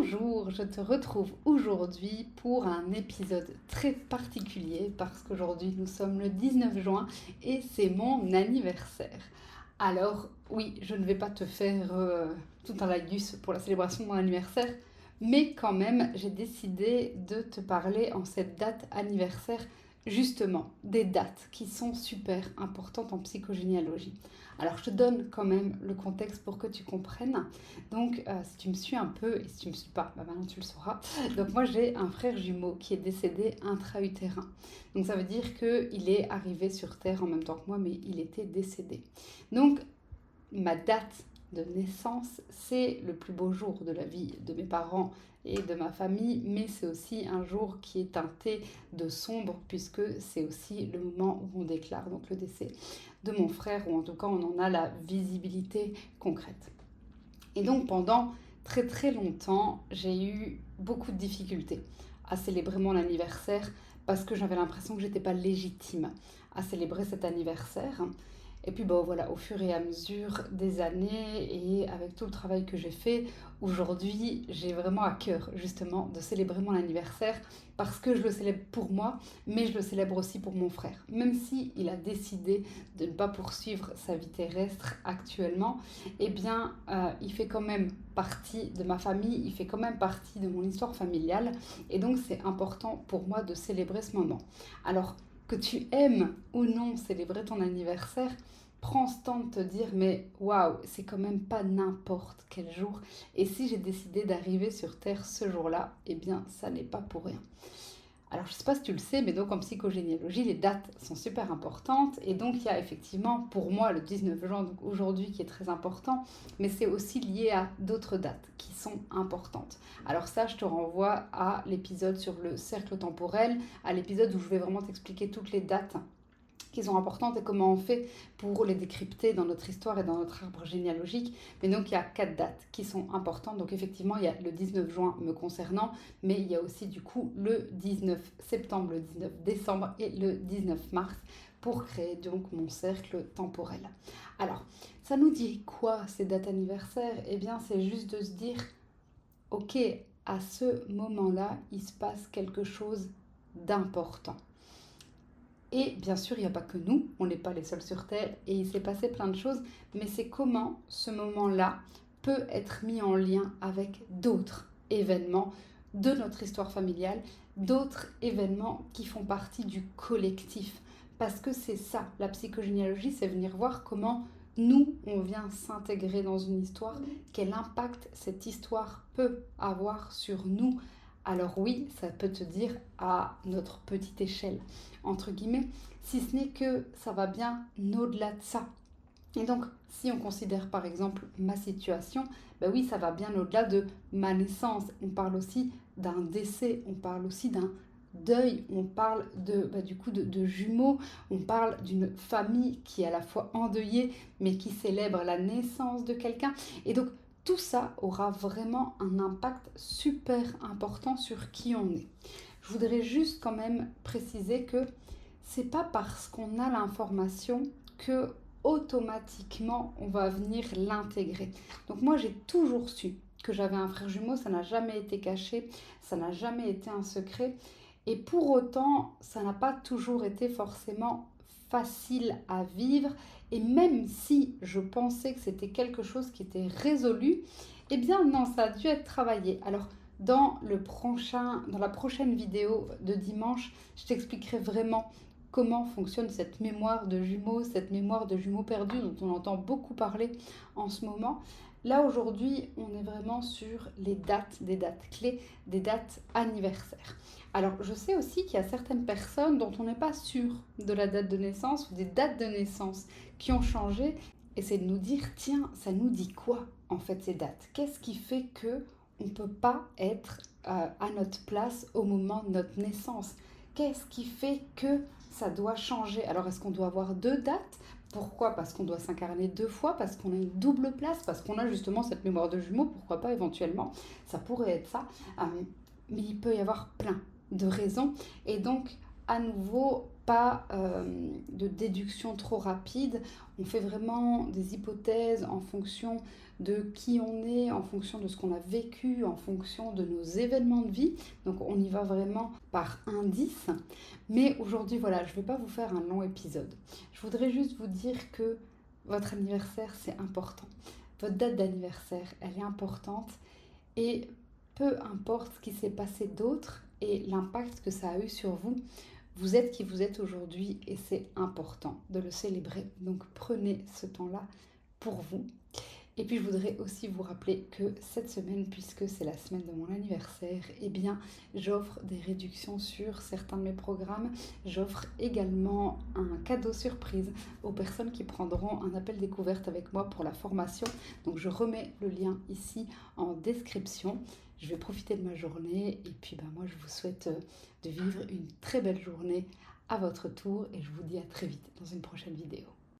Bonjour, je te retrouve aujourd'hui pour un épisode très particulier parce qu'aujourd'hui nous sommes le 19 juin et c'est mon anniversaire. Alors oui, je ne vais pas te faire tout un laïus pour la célébration de mon anniversaire, mais quand même j'ai décidé de te parler en cette date anniversaire justement des dates qui sont super importantes en psychogénéalogie. Alors je te donne quand même le contexte pour que tu comprennes. Donc si tu me suis un peu et si tu ne me suis pas, maintenant tu le sauras. Donc moi j'ai un frère jumeau qui est décédé intra-utérin. Donc ça veut dire qu'il est arrivé sur Terre en même temps que moi, mais il était décédé. Donc ma date de naissance, c'est le plus beau jour de la vie de mes parents et de ma famille, mais c'est aussi un jour qui est teinté de sombre puisque c'est aussi le moment où on déclare donc le décès de mon frère, ou en tout cas on en a la visibilité concrète. Et donc pendant très très longtemps, j'ai eu beaucoup de difficultés à célébrer mon anniversaire parce que j'avais l'impression que j'étais pas légitime à célébrer cet anniversaire. Et puis bon, voilà, au fur et à mesure des années et avec tout le travail que j'ai fait, aujourd'hui j'ai vraiment à cœur justement de célébrer mon anniversaire parce que je le célèbre pour moi, mais je le célèbre aussi pour mon frère. Même si il a décidé de ne pas poursuivre sa vie terrestre actuellement, eh bien il fait quand même partie de ma famille, il fait quand même partie de mon histoire familiale et donc c'est important pour moi de célébrer ce moment. Alors, que tu aimes ou non célébrer ton anniversaire, prends ce temps de te dire mais waouh, c'est quand même pas n'importe quel jour. Et si j'ai décidé d'arriver sur Terre ce jour-là, eh bien ça n'est pas pour rien. Alors je ne sais pas si tu le sais, mais donc en psychogénéalogie, les dates sont super importantes. Et donc il y a effectivement pour moi le 19 juin, donc aujourd'hui, qui est très important, mais c'est aussi lié à d'autres dates qui sont importantes. Alors ça, je te renvoie à l'épisode sur le cercle temporel, à l'épisode où je vais vraiment t'expliquer toutes les dates qui sont importantes et comment on fait pour les décrypter dans notre histoire et dans notre arbre généalogique. Mais donc il y a 4 dates qui sont importantes. Donc effectivement, il y a le 19 juin me concernant, mais il y a aussi du coup le 19 septembre, le 19 décembre et le 19 mars pour créer donc mon cercle temporel. Alors, ça nous dit quoi ces dates anniversaires? Eh bien, c'est juste de se dire, ok, à ce moment-là, il se passe quelque chose d'important. Et bien sûr, il n'y a pas que nous, on n'est pas les seuls sur Terre et il s'est passé plein de choses, mais c'est comment ce moment-là peut être mis en lien avec d'autres événements de notre histoire familiale, d'autres événements qui font partie du collectif. Parce que c'est ça, la psychogénéalogie, c'est venir voir comment nous, on vient s'intégrer dans une histoire, quel impact cette histoire peut avoir sur nous. Alors oui, ça peut te dire à notre petite échelle, entre guillemets, si ce n'est que ça va bien au-delà de ça. Et donc, si on considère par exemple ma situation, ben oui, ça va bien au-delà de ma naissance. On parle aussi d'un décès, on parle aussi d'un deuil, on parle du coup de jumeaux, on parle d'une famille qui est à la fois endeuillée, mais qui célèbre la naissance de quelqu'un. Et donc, tout ça aura vraiment un impact super important sur qui on est. Je voudrais juste quand même préciser que c'est pas parce qu'on a l'information que automatiquement on va venir l'intégrer. Donc moi j'ai toujours su que j'avais un frère jumeau, ça n'a jamais été caché, ça n'a jamais été un secret. Et pour autant, ça n'a pas toujours été forcément facile à vivre. Et même si je pensais que c'était quelque chose qui était résolu, eh bien non, ça a dû être travaillé. Alors, dans la prochaine vidéo de dimanche, je t'expliquerai vraiment comment fonctionne cette mémoire de jumeaux perdus dont on entend beaucoup parler en ce moment. Là, aujourd'hui, on est vraiment sur les dates, des dates clés, des dates anniversaires. Alors, je sais aussi qu'il y a certaines personnes dont on n'est pas sûr de la date de naissance ou des dates de naissance qui ont changé. Et c'est de nous dire, tiens, ça nous dit quoi en fait ces dates? Qu'est-ce qui fait que on ne peut pas être à notre place au moment de notre naissance? Qu'est-ce qui fait que ça doit changer? Alors, est-ce qu'on doit avoir 2 dates? Pourquoi? Parce qu'on doit s'incarner 2 fois, parce qu'on a une double place, parce qu'on a justement cette mémoire de jumeaux, pourquoi pas éventuellement? Ça pourrait être ça, mais il peut y avoir plein de raisons. Et donc, à nouveau, pas de déduction trop rapide. On fait vraiment des hypothèses en fonction de qui on est, en fonction de ce qu'on a vécu, en fonction de nos événements de vie. Donc on y va vraiment par indice. Mais aujourd'hui, voilà, je ne vais pas vous faire un long épisode. Je voudrais juste vous dire que votre anniversaire, c'est important. Votre date d'anniversaire, elle est importante. Et peu importe ce qui s'est passé d'autre et l'impact que ça a eu sur vous, vous êtes qui vous êtes aujourd'hui et c'est important de le célébrer. Donc prenez ce temps-là pour vous. Et puis je voudrais aussi vous rappeler que cette semaine, puisque c'est la semaine de mon anniversaire, eh bien j'offre des réductions sur certains de mes programmes. J'offre également un cadeau surprise aux personnes qui prendront un appel découverte avec moi pour la formation. Donc je remets le lien ici en description. Je vais profiter de ma journée et puis moi je vous souhaite de vivre une très belle journée à votre tour et je vous dis à très vite dans une prochaine vidéo.